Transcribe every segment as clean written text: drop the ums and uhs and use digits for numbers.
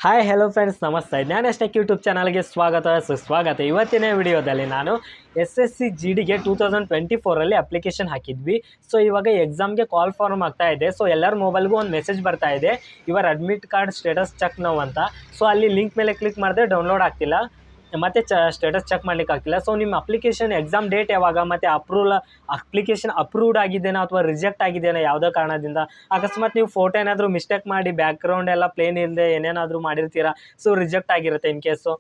Hi hello friends, ನಮಸ್ತೆ. Gyanesh YouTube ಚಾನಲ್ಗೆ ಸುಸ್ವಾಗತ. ಇವತ್ತಿನ ವಿಡಿಯೋದಲ್ಲಿ ನಾನು SSC GDಗೆ 2024 ಅಪ್ಲಿಕೇಶನ್ ಹಾಕಿದ್ವಿ. ಸೊ ಇವಾಗ ಎಕ್ಸಾಮ್ಗೆ ಕಾಲ್ ಫಾರ್ಮ್ ಆಗ್ತಾ ಇದೆ. ಸೊ ಎಲ್ಲರ ಮೊಬೈಲ್ಗೂ ಒಂದು ಮೆಸೇಜ್ ಬರ್ತಾ ಇದೆ, ಇವರ admit card status check now ಅಂತ. ಸೊ ಅಲ್ಲಿ ಲಿಂಕ್ ಮೇಲೆ ಕ್ಲಿಕ್ ಮಾಡಿದ್ರೆ ಡೌನ್ಲೋಡ್ ಆಗ್ತಿಲ್ಲ, ಮತ್ತು ಸ್ಟೇಟಸ್ ಚೆಕ್ ಮಾಡ್ಲಿಕ್ಕೆ ಆಗ್ತಿಲ್ಲ. ಸೊ ನಿಮ್ಮ ಅಪ್ಲಿಕೇಶನ್ ಎಕ್ಸಾಮ್ ಡೇಟ್ ಯಾವಾಗ, ಮತ್ತು ಅಪ್ಲಿಕೇಶನ್ ಅಪ್ರೂವ್ಡ್ ಆಗಿದೆಯಾ ಅಥವಾ ರಿಜೆಕ್ಟ್ ಆಗಿದೆಯಾ ಯಾವುದೋ ಕಾರಣದಿಂದ. ಅಕಸ್ಮಾತ್ ನೀವು ಫೋಟೋ ಏನಾದರೂ ಮಿಸ್ಟೇಕ್ ಮಾಡಿ ಬ್ಯಾಕ್ಗ್ರೌಂಡ್ ಎಲ್ಲ ಪ್ಲೇನ್ ಇಲ್ಲದೆ ಏನೇನಾದರೂ ಮಾಡಿರ್ತೀರಾ, ಸೊ ರಿಜೆಕ್ಟ್ ಆಗಿರುತ್ತೆ. ಇನ್ ಕೇಸು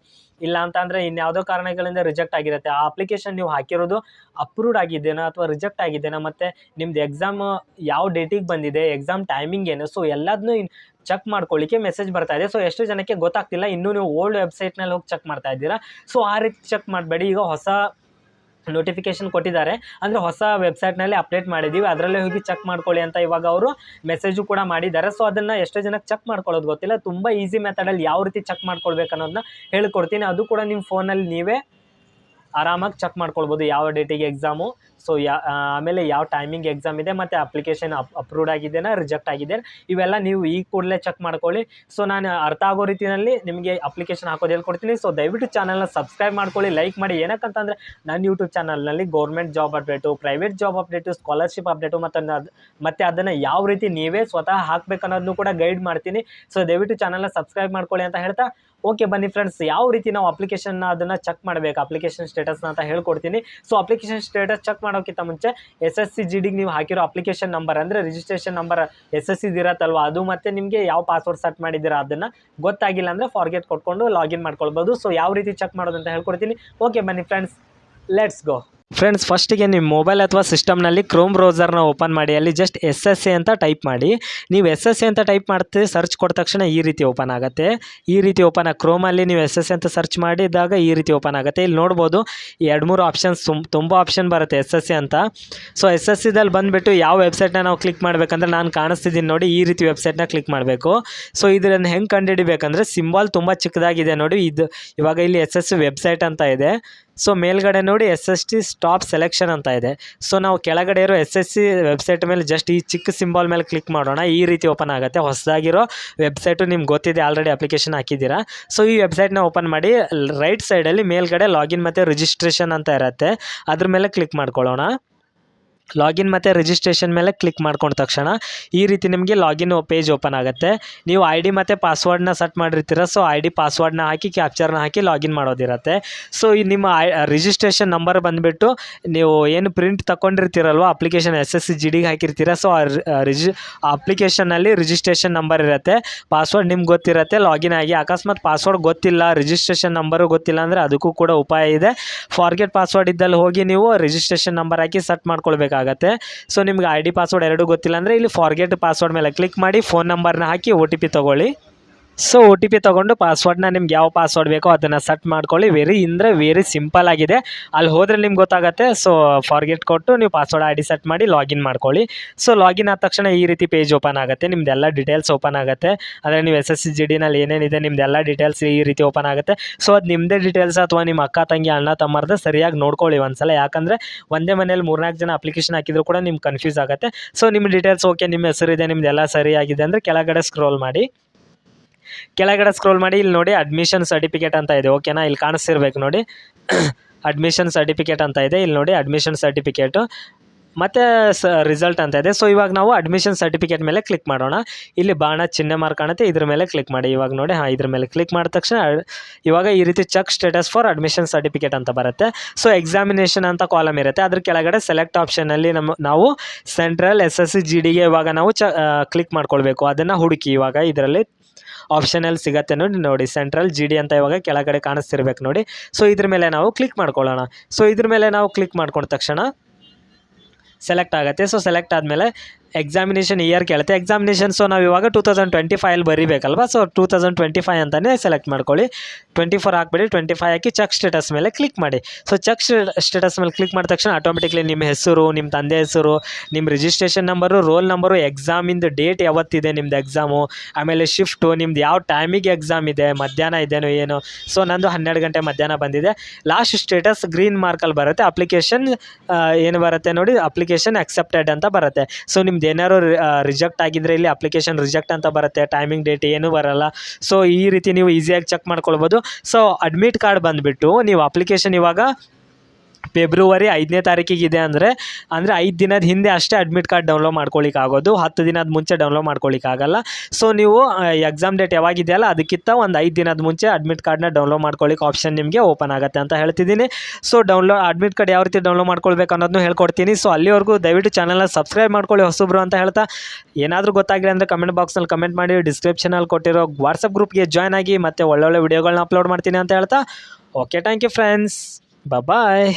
ಇಲ್ಲ ಅಂತಂದರೆ ಇನ್ಯಾವುದೋ ಕಾರಣಗಳಿಂದ ರಿಜೆಕ್ಟ್ ಆಗಿರುತ್ತೆ. ಆ ಅಪ್ಲಿಕೇಶನ್ ನೀವು ಹಾಕಿರೋದು ಅಪ್ರೂವ್ಡ್ ಆಗಿದೆಯಾ ಅಥವಾ ರಿಜೆಕ್ಟ್ ಆಗಿದೆಯಾ, ಮತ್ತು ನಿಮ್ಮದು ಎಕ್ಸಾಮ್ ಯಾವ ಡೇಟಿಗೆ ಬಂದಿದೆ, ಎಕ್ಸಾಮ್ ಟೈಮಿಂಗ್ ಏನು, ಸೊ ಎಲ್ಲದನ್ನೂ ಚೆಕ್ ಮಾಡ್ಕೊಳ್ಳಿಕ್ಕೆ ಮೆಸೇಜ್ ಬರ್ತಾ ಇದೆ. ಸೊ ಎಷ್ಟು ಜನಕ್ಕೆ ಗೊತ್ತಾಗ್ತಿಲ್ಲ, ಇನ್ನೂ ನೀವು ಓಲ್ಡ್ ವೆಬ್ಸೈಟ್ನಲ್ಲಿ ಹೋಗಿ ಚೆಕ್ ಮಾಡ್ತಾ ಇದ್ದೀರಾ. ಸೊ ಆ ರೀತಿ ಚೆಕ್ ಮಾಡಬೇಡಿ. ಈಗ ಹೊಸ ನೋಟಿಫಿಕೇಶನ್ ಕೊಟ್ಟಿದ್ದಾರೆ, ಅಂದರೆ ಹೊಸ ವೆಬ್ಸೈಟ್ನಲ್ಲಿ ಅಪ್ಡೇಟ್ ಮಾಡಿದ್ದೀವಿ, ಅದರಲ್ಲೇ ಹೋಗಿ ಚೆಕ್ ಮಾಡ್ಕೊಳ್ಳಿ ಅಂತ ಇವಾಗ ಅವರು ಮೆಸೇಜು ಕೂಡ ಮಾಡಿದ್ದಾರೆ. ಸೊ ಅದನ್ನು ಎಷ್ಟೋ ಜನಕ್ಕೆ ಚೆಕ್ ಮಾಡ್ಕೊಳ್ಳೋದು ಗೊತ್ತಿಲ್ಲ. ತುಂಬ ಈಸಿ ಮೆಥಡಲ್ಲಿ ಯಾವ ರೀತಿ ಚೆಕ್ ಮಾಡ್ಕೊಳ್ಬೇಕು ಅನ್ನೋದನ್ನ ಹೇಳ್ಕೊಡ್ತೀನಿ. ಅದು ಕೂಡ ನಿಮ್ಮ ಫೋನಲ್ಲಿ ನೀವೇ ಆರಾಮಾಗಿ ಚೆಕ್ ಮಾಡ್ಕೊಳ್ಬೋದು, ಯಾವ ಡೇಟಿಗೆ ಎಕ್ಸಾಮು, ಸೊ ಆಮೇಲೆ ಯಾವ ಟೈಮಿಂಗ್ ಎಕ್ಸಾಮ್ ಇದೆ, ಮತ್ತು ಅಪ್ಲಿಕೇಶನ್ ಅಪ್ರೂವ್ಡ್ ಆಗಿದೆಯಾ ರಿಜೆಕ್ಟ್ ಆಗಿದೆ, ಇವೆಲ್ಲ ನೀವು ಈ ಕೂಡಲೇ ಚೆಕ್ ಮಾಡ್ಕೊಳ್ಳಿ. ಸೊ ನಾನು ಅರ್ಥ ಆಗೋ ರೀತಿಯಲ್ಲಿ ನಿಮಗೆ ಅಪ್ಲಿಕೇಶನ್ ಹಾಕೋದು ಹೇಳ್ಕೊಡ್ತೀನಿ. ಸೊ ದಯವಿಟ್ಟು ಚಾನಲ್ನ ಸಬ್ಸ್ಕ್ರೈಬ್ ಮಾಡ್ಕೊಳ್ಳಿ, ಲೈಕ್ ಮಾಡಿ. ಏನಕ್ಕಂತಂದರೆ ನನ್ನ ಯೂಟ್ಯೂಬ್ ಚಾನಲ್ನಲ್ಲಿ government job update, private job update, scholarship update ಮತ್ತು ಅದನ್ನು ಯಾವ ರೀತಿ ನೀವೇ ಸ್ವತಃ ಹಾಕಬೇಕು ಅನ್ನೋದನ್ನು ಕೂಡ ಗೈಡ್ ಮಾಡ್ತೀನಿ. ಸೊ ದಯವಿಟ್ಟು ಚಾನಲ್ನ ಸಬ್ಸ್ಕ್ರೈಬ್ ಮಾಡ್ಕೊಳ್ಳಿ ಅಂತ ಹೇಳ್ತಾ, ಓಕೆ ಬನ್ನಿ ಫ್ರೆಂಡ್ಸ್, ಯಾವ ರೀತಿ ನಾವು ಅಪ್ಲಿಕೇಶನ್ನ ಅದನ್ನು ಚೆಕ್ ಮಾಡಬೇಕು, ಅಪ್ಲಿಕೇಶನ್ ಸ್ಟೇಟಸ್ನ ಅಂತ ಹೇಳ್ಕೊಡ್ತೀನಿ. ಸೊ ಅಪ್ಲಿಕೇಶನ್ ಸ್ಟೇಟಸ್ ಚೆಕ್ ಮಾಡೋಕ್ಕಿಂತ ಮುಂಚೆ SSC GDಗೆ ನೀವು ಹಾಕಿರೋ ಅಪ್ಲಿಕೇಶನ್ ನಂಬರ್, ಅಂದರೆ ರಿಜಿಸ್ಟ್ರೇಷನ್ ನಂಬರ್ SSC ಇರತ್ತಲ್ವ, ಅದು ಮತ್ತು ನಿಮಗೆ ಯಾವ ಪಾಸ್ವರ್ಡ್ ಸೆಟ್ ಮಾಡಿದ್ದೀರಾ ಅದನ್ನು ಗೊತ್ತಾಗಿಲ್ಲ ಅಂದರೆ ಫಾರ್ಗೆಟ್ ಕೊಟ್ಕೊಂಡು ಲಾಗಿನ್ ಮಾಡ್ಕೊಳ್ಬೋದು. ಸೊ ಯಾವ ರೀತಿ ಚೆಕ್ ಮಾಡೋದು ಅಂತ ಹೇಳ್ಕೊಡ್ತೀನಿ. ಓಕೆ ಬನ್ನಿ ಫ್ರೆಂಡ್ಸ್, ಲೆಟ್ಸ್ ಗೋ. ಫ್ರೆಂಡ್ಸ್, ಫಸ್ಟಿಗೆ ನಿಮ್ಮ ಮೊಬೈಲ್ ಅಥವಾ ಸಿಸ್ಟಮ್ನಲ್ಲಿ ಕ್ರೋಮ್ ಬ್ರೌಸರ್ನ ಓಪನ್ ಮಾಡಿ, ಅಲ್ಲಿ ಜಸ್ಟ್ SSC ಅಂತ ಟೈಪ್ ಮಾಡಿ. ನೀವು SSC ಅಂತ ಟೈಪ್ ಮಾಡ್ತೀವಿ, ಸರ್ಚ್ ಕೊಟ್ಟ ತಕ್ಷಣ ಈ ರೀತಿ ಓಪನ್ ಆಗುತ್ತೆ. ಈ ರೀತಿ ಓಪನ್ ಕ್ರೋಮಲ್ಲಿ ನೀವು SSC ಅಂತ ಸರ್ಚ್ ಮಾಡಿದಾಗ ಈ ರೀತಿ ಓಪನ್ ಆಗುತ್ತೆ. ಇಲ್ಲಿ ನೋಡ್ಬೋದು 2-3 ಆಪ್ಷನ್ಸ್, ತುಂಬ ಆಪ್ಷನ್ ಬರುತ್ತೆ SSC ಅಂತ. ಸೊ SSCದಲ್ಲಿ ಬಂದುಬಿಟ್ಟು ಯಾವ ವೆಬ್ಸೈಟ್ನ ನಾವು ಕ್ಲಿಕ್ ಮಾಡಬೇಕಂದ್ರೆ, ನಾನು ಕಾಣಿಸ್ತಿದ್ದೀನಿ ನೋಡಿ, ಈ ರೀತಿ ವೆಬ್ಸೈಟ್ನ ಕ್ಲಿಕ್ ಮಾಡಬೇಕು. ಸೊ ಇದನ್ನು ಹೆಂಗೆ ಕಂಡುಹಿಡಿಬೇಕಂದ್ರೆ, ಸಿಂಬಾಲ್ ತುಂಬ ಚಿಕ್ಕದಾಗಿದೆ ನೋಡಿ, ಇದು ಇವಾಗ ಇಲ್ಲಿ SSC ವೆಬ್ಸೈಟ್ ಅಂತ ಇದೆ. ಸೊ ಮೇಲ್ಗಡೆ ನೋಡಿ SSC ಸ್ಟಾಪ್ ಸೆಲೆಕ್ಷನ್ ಅಂತ ಇದೆ. ಸೊ ನಾವು ಕೆಳಗಡೆ ಇರೋ SSC ವೆಬ್ಸೈಟ್ ಮೇಲೆ ಜಸ್ಟ್ ಈ ಚಿಕ್ಕ ಸಿಂಬಾಲ್ ಮೇಲೆ ಕ್ಲಿಕ್ ಮಾಡೋಣ, ಈ ರೀತಿ ಓಪನ್ ಆಗುತ್ತೆ. ಹೊಸದಾಗಿರೋ ವೆಬ್ಸೈಟು ನಿಮ್ಗೆ ಗೊತ್ತಿದೆ, ಆಲ್ರೆಡಿ ಅಪ್ಲಿಕೇಶನ್ ಹಾಕಿದ್ದೀರಾ. ಸೊ ಈ ವೆಬ್ಸೈಟ್ನ ಓಪನ್ ಮಾಡಿ, ರೈಟ್ ಸೈಡಲ್ಲಿ ಮೇಲ್ಗಡೆ ಲಾಗಿನ್ ಮತ್ತು ರಿಜಿಸ್ಟ್ರೇಷನ್ ಅಂತ ಇರುತ್ತೆ, ಅದ್ರ ಮೇಲೆ ಕ್ಲಿಕ್ ಮಾಡ್ಕೊಳ್ಳೋಣ. ಲಾಗಿನ್ ಮತ್ತು ರಿಜಿಸ್ಟ್ರೇಷನ್ ಮೇಲೆ ಕ್ಲಿಕ್ ಮಾಡ್ಕೊಂಡ ತಕ್ಷಣ ಈ ರೀತಿ ನಿಮಗೆ ಲಾಗಿನ್ ಪೇಜ್ ಓಪನ್ ಆಗುತ್ತೆ. ನೀವು ID ಮತ್ತು ಪಾಸ್ವರ್ಡ್ನ ಸೆಟ್ ಮಾಡಿರ್ತೀರ. ಸೊ ID ಪಾಸ್ವರ್ಡ್ನ ಹಾಕಿ ಕ್ಯಾಪ್ಚರ್ನ ಹಾಕಿ ಲಾಗಿನ್ ಮಾಡೋದಿರುತ್ತೆ. ಸೊ ಈ ನಿಮ್ಮ ರಿಜಿಸ್ಟ್ರೇಷನ್ ನಂಬರ್ ಬಂದುಬಿಟ್ಟು ನೀವು ಏನು ಪ್ರಿಂಟ್ ತಗೊಂಡಿರ್ತೀರಲ್ವ, ಅಪ್ಲಿಕೇಶನ್ SSC GDಗೆ ಹಾಕಿರ್ತೀರ. ಸೊ ಅಪ್ಲಿಕೇಶನ್ನಲ್ಲಿ ರಿಜಿಸ್ಟ್ರೇಷನ್ ನಂಬರ್ ಇರುತ್ತೆ, ಪಾಸ್ವರ್ಡ್ ನಿಮ್ಗೆ ಗೊತ್ತಿರುತ್ತೆ. ಲಾಗಿನ್ ಆಗಿ, ಅಕಸ್ಮಾತ್ ಪಾಸ್ವರ್ಡ್ ಗೊತ್ತಿಲ್ಲ, ರಿಜಿಸ್ಟ್ರೇಷನ್ ನಂಬರು ಗೊತ್ತಿಲ್ಲ ಅಂದರೆ ಅದಕ್ಕೂ ಕೂಡ ಉಪಾಯ ಇದೆ. ಫಾರ್ಗೆಟ್ ಪಾಸ್ವರ್ಡ್ ಇದ್ದಲ್ಲಿ ಹೋಗಿ ನೀವು ರಿಜಿಸ್ಟ್ರೇಷನ್ ನಂಬರ್ ಹಾಕಿ ಸೆಟ್ ಮಾಡ್ಕೊಳ್ಬೇಕಾಗುತ್ತೆ. ಸೊ ನಿಮ್ಗೆ ID ಪಾಸ್ವರ್ಡ್ ಎರಡೂ ಗೊತ್ತಿಲ್ಲ ಅಂದರೆ ಇಲ್ಲಿ ಫಾರ್ಗೆಟ್ ಪಾಸ್ವರ್ಡ್ ಮೇಲೆ ಕ್ಲಿಕ್ ಮಾಡಿ, ಫೋನ್ ನಂಬರ್ನ ಹಾಕಿ OTP ತೊಗೊಳ್ಳಿ. ಸೊ OTP ತೊಗೊಂಡು ಪಾಸ್ವರ್ಡ್ನ ನಿಮ್ಗೆ ಯಾವ ಪಾಸ್ವರ್ಡ್ ಬೇಕೋ ಅದನ್ನು ಸೆಟ್ ಮಾಡ್ಕೊಳ್ಳಿ. ವೆರಿ ಸಿಂಪಲ್ ಆಗಿದೆ. ಅಲ್ಲಿ ಹೋದರೆ ನಿಮ್ಗೆ ಗೊತ್ತಾಗುತ್ತೆ. ಸೊ ಫಾರ್ಗೆಟ್ ಕೊಟ್ಟು ನೀವು ಪಾಸ್ವರ್ಡ್ ID ಸೆಟ್ ಮಾಡಿ ಲಾಗಿನ್ ಮಾಡ್ಕೊಳ್ಳಿ. ಸೊ ಲಾಗಿನ್ ಆದ ತಕ್ಷಣ ಈ ರೀತಿ ಪೇಜ್ ಓಪನ್ ಆಗುತ್ತೆ, ನಿಮ್ದೆಲ್ಲ ಡೀಟೇಲ್ಸ್ ಓಪನ್ ಆಗುತ್ತೆ. ಅಂದರೆ ನೀವು SSC GDನಲ್ಲಿ ಏನೇನಿದೆ ನಿಮ್ದೆಲ್ಲ ಡೀಟೇಲ್ಸ್ ಈ ರೀತಿ ಓಪನ್ ಆಗುತ್ತೆ. ಸೊ ಅದು ನಿಮ್ಮದೇ ಡೀಟೇಲ್ಸ್ ಅಥವಾ ನಿಮ್ಮ ಅಕ್ಕ ತಂಗಿ ಅಣ್ಣ ತಮ್ಮರ್ದು ಸರಿಯಾಗಿ ನೋಡ್ಕೊಳ್ಳಿ ಒಂದ್ಸಲ, ಯಾಕಂದರೆ ಒಂದೇ ಮನೇಲಿ 3-4 ಜನ ಅಪ್ಲಿಕೇಶನ್ ಹಾಕಿದ್ರು ಕೂಡ ನಿಮ್ಗೆ ಕನ್ಫ್ಯೂಸ್ ಆಗುತ್ತೆ. ಸೊ ನಿಮ್ಮ ಡೀಟೇಲ್ಸ್ ಓಕೆ, ನಿಮ್ಮ ಹೆಸರಿದೆ, ನಿಮ್ದೆಲ್ಲ ಸರಿಯಾಗಿದೆ ಅಂದರೆ ಕೆಳಗಡೆ ಸ್ಕ್ರೋಲ್ ಮಾಡಿ. ಇಲ್ಲಿ ನೋಡಿ ಅಡ್ಮಿಷನ್ ಸರ್ಟಿಫಿಕೇಟ್ ಅಂತ ಇದೆ, ಓಕೆನಾ? ಇಲ್ಲಿ ಕಾಣಿಸ್ತಿರ್ಬೇಕು ನೋಡಿ, ಅಡ್ಮಿಷನ್ ಸರ್ಟಿಫಿಕೇಟ್ ಅಂತ ಇದೆ. ಇಲ್ಲಿ ನೋಡಿ ಅಡ್ಮಿಷನ್ ಸರ್ಟಿಫಿಕೇಟು ಮತ್ತು ರಿಸಲ್ಟ್ ಅಂತ ಇದೆ. ಸೊ ಇವಾಗ ನಾವು ಅಡ್ಮಿಷನ್ ಸರ್ಟಿಫಿಕೇಟ್ ಮೇಲೆ ಕ್ಲಿಕ್ ಮಾಡೋಣ. ಇಲ್ಲಿ ಬಾಣ ಚಿಹ್ನೆ ಮಾರ್ಕ್ ಕಾಣುತ್ತೆ, ಇದ್ರ ಮೇಲೆ ಕ್ಲಿಕ್ ಮಾಡಿ. ಇವಾಗ ನೋಡಿ, ಇದ್ರ ಮೇಲೆ ಕ್ಲಿಕ್ ಮಾಡಿದ ತಕ್ಷಣ ಇವಾಗ ಈ ರೀತಿ check status for admission certificate ಅಂತ ಬರುತ್ತೆ. ಸೊ ಎಕ್ಸಾಮಿನೇಷನ್ ಅಂತ ಕಾಲಮ್ ಇರುತ್ತೆ, ಅದ್ರ ಕೆಳಗಡೆ ಸೆಲೆಕ್ಟ್ ಆಪ್ಷನಲ್ಲಿ ನಾವು ಸೆಂಟ್ರಲ್ SSC GDಗೆ ಇವಾಗ ನಾವು ಕ್ಲಿಕ್ ಮಾಡ್ಕೊಳ್ಬೇಕು. ಅದನ್ನು ಹುಡುಕಿ, ಇವಾಗ ಇದರಲ್ಲಿ ಆಪ್ಷನಲ್ಲಿ ಸಿಗುತ್ತೆ ನೋಡಿ ಸೆಂಟ್ರಲ್ GD ಅಂತ ಇವಾಗ ಕೆಳಗಡೆ ಕಾಣಿಸ್ತಿರ್ಬೇಕು ನೋಡಿ. ಸೊ ಇದ್ರ ಮೇಲೆ ನಾವು ಕ್ಲಿಕ್ ಮಾಡ್ಕೊಳ್ಳೋಣ. ಸೊ ಇದ್ರ ಮೇಲೆ ನಾವು ಕ್ಲಿಕ್ ಮಾಡ್ಕೊಂಡ ತಕ್ಷಣ ಸೆಲೆಕ್ಟ್ ಆಗುತ್ತೆ. ಸೊ ಸೆಲೆಕ್ಟ್ ಆದಮೇಲೆ ಎಕ್ಸಾಮಿನೇಷನ್ ಇಯರ್ ಕೇಳುತ್ತೆ. ಎಕ್ಸಾಮಿನೇಷನ್ ಸೊ ನಾವು ಇವಾಗ 2025 ಬರೀಬೇಕಲ್ವ. ಸೊ 2025 ಅಂತಲೇ ಸೆಲೆಕ್ಟ್ ಮಾಡ್ಕೊಳ್ಳಿ. 24 ಹಾಕ್ಬಿಡಿ, 25 ಹಾಕಿ ಚೆಕ್ ಸ್ಟೇಟಸ್ ಮೇಲೆ ಕ್ಲಿಕ್ ಮಾಡಿ. ಸೊ ಚೆಕ್ ಸ್ಟೇಟಸ್ ಮೇಲೆ ಕ್ಲಿಕ್ ಮಾಡಿದ ತಕ್ಷಣ ಆಟೋಮೆಟಿಕ್ಲಿ ನಿಮ್ಮ ಹೆಸರು, ನಿಮ್ಮ ತಂದೆ ಹೆಸರು, ನಿಮ್ಮ ರಿಜಿಸ್ಟ್ರೇಷನ್ ನಂಬರು, ರೋಲ್ ನಂಬರು, ಎಕ್ಸಾಮಿಂದು ಡೇಟ್ ಯಾವತ್ತಿದೆ ನಿಮ್ಮದು ಎಕ್ಸಾಮು, ಆಮೇಲೆ ಶಿಫ್ಟು, ನಿಮ್ದು ಯಾವ ಟೈಮಿಗೆ ಎಕ್ಸಾಮ್ ಇದೆ, ಮಧ್ಯಾಹ್ನ ಇದೇನೋ ಏನು. ಸೊ ನಂದು 12 ಗಂಟೆ ಮಧ್ಯಾಹ್ನ ಬಂದಿದೆ. ಲಾಸ್ಟ್ ಸ್ಟೇಟಸ್ ಗ್ರೀನ್ ಮಾರ್ಕಲ್ಲಿ ಬರುತ್ತೆ, ಅಪ್ಲಿಕೇಶನ್ ಏನು ಬರುತ್ತೆ ನೋಡಿ, ಅಪ್ಲಿಕೇಶನ್ ಅಕ್ಸೆಪ್ಟೆಡ್ ಅಂತ ಬರುತ್ತೆ. ಸೊ ನಿಮ್ಮ ನಿಮ್ದು ಏನಾದ್ರು ರಿಜೆಕ್ಟ್ ಆಗಿದ್ರೆ ಇಲ್ಲಿ ಅಪ್ಲಿಕೇಶನ್ ರಿಜೆಕ್ಟ್ ಅಂತ ಬರುತ್ತೆ, ಟೈಮಿಂಗ್ ಡೇಟ್ ಏನೂ ಬರಲ್ಲ. ಸೊ ಈ ರೀತಿ ನೀವು ಈಸಿಯಾಗಿ ಚೆಕ್ ಮಾಡ್ಕೊಳ್ಬೋದು. ಸೊ ಅಡ್ಮಿಟ್ ಕಾರ್ಡ್ ಬಂದುಬಿಟ್ಟು ನೀವು ಅಪ್ಲಿಕೇಶನ್ ಇವಾಗ ಫೆಬ್ರವರಿ 5ನೇ ತಾರೀಕಿಗಿದೆ ಅಂದರೆ 5 ದಿನದ ಹಿಂದೆ ಅಷ್ಟೇ ಅಡ್ಮಿಟ್ ಕಾರ್ಡ್ ಡೌನ್ಲೋಡ್ ಮಾಡ್ಕೊಳ್ಳಿಕ್ಕಾಗೋದು, 10 ದಿನದ ಮುಂಚೆ ಡೌನ್ಲೋಡ್ ಮಾಡ್ಕೊಳ್ಳಿಕ್ಕಾಗಲ್ಲ. ಸೊ ನೀವು ಎಕ್ಸಾಮ್ ಡೇಟ್ ಯಾವಾಗಿದೆಯಲ್ಲ ಅದಕ್ಕಿಂತ ಒಂದು 5 ದಿನದ ಮುಂಚೆ ಅಡ್ಮಿಟ್ ಕಾರ್ಡ್ನ ಡೌನ್ಲೋಡ್ ಮಾಡ್ಕೊಳ್ಳಿಕ್ಕೆ ಆಪ್ಷನ್ ನಿಮಗೆ ಓಪನ್ ಆಗುತ್ತೆ ಅಂತ ಹೇಳ್ತಿದ್ದೀನಿ. ಸೊ ಅಡ್ಮಿಟ್ ಕಾರ್ಡ್ ಯಾವ ರೀತಿ ಡೌನ್ಲೋಡ್ ಮಾಡ್ಕೊಳ್ಬೇಕು ಅನ್ನೋದನ್ನು ಹೇಳ್ಕೊಡ್ತೀನಿ. ಸೊ ಅಲ್ಲಿವರೆಗೂ ದಯವಿಟ್ಟು ಚಾನಲ್ನ ಸಬ್ಸ್ಕ್ರೈಬ್ ಮಾಡ್ಕೊಳ್ಳಿ ಹೊಸಬ್ರು ಅಂತ ಹೇಳ್ತಾ, ಏನಾದರೂ ಗೊತ್ತಾಗಿಲ್ಲ ಅಂದರೆ ಕಮೆಂಟ್ ಬಾಕ್ಸ್ನಲ್ಲಿ ಕಮೆಂಟ್ ಮಾಡಿ, ಡಿಸ್ಕ್ರಿಪ್ಷನಲ್ಲಿ ಕೊಟ್ಟಿರೋ ವಾಟ್ಸಪ್ ಗ್ರೂಪ್ಗೆ ಜಾಯ್ನ್ ಆಗಿ, ಮತ್ತು ಒಳ್ಳೊಳ್ಳೆ ವಿಡಿಯೋಗಳನ್ನ ಅಪ್ಲೋಡ್ ಮಾಡ್ತೀನಿ ಅಂತ ಹೇಳ್ತಾ, okay, thank you friends, bye.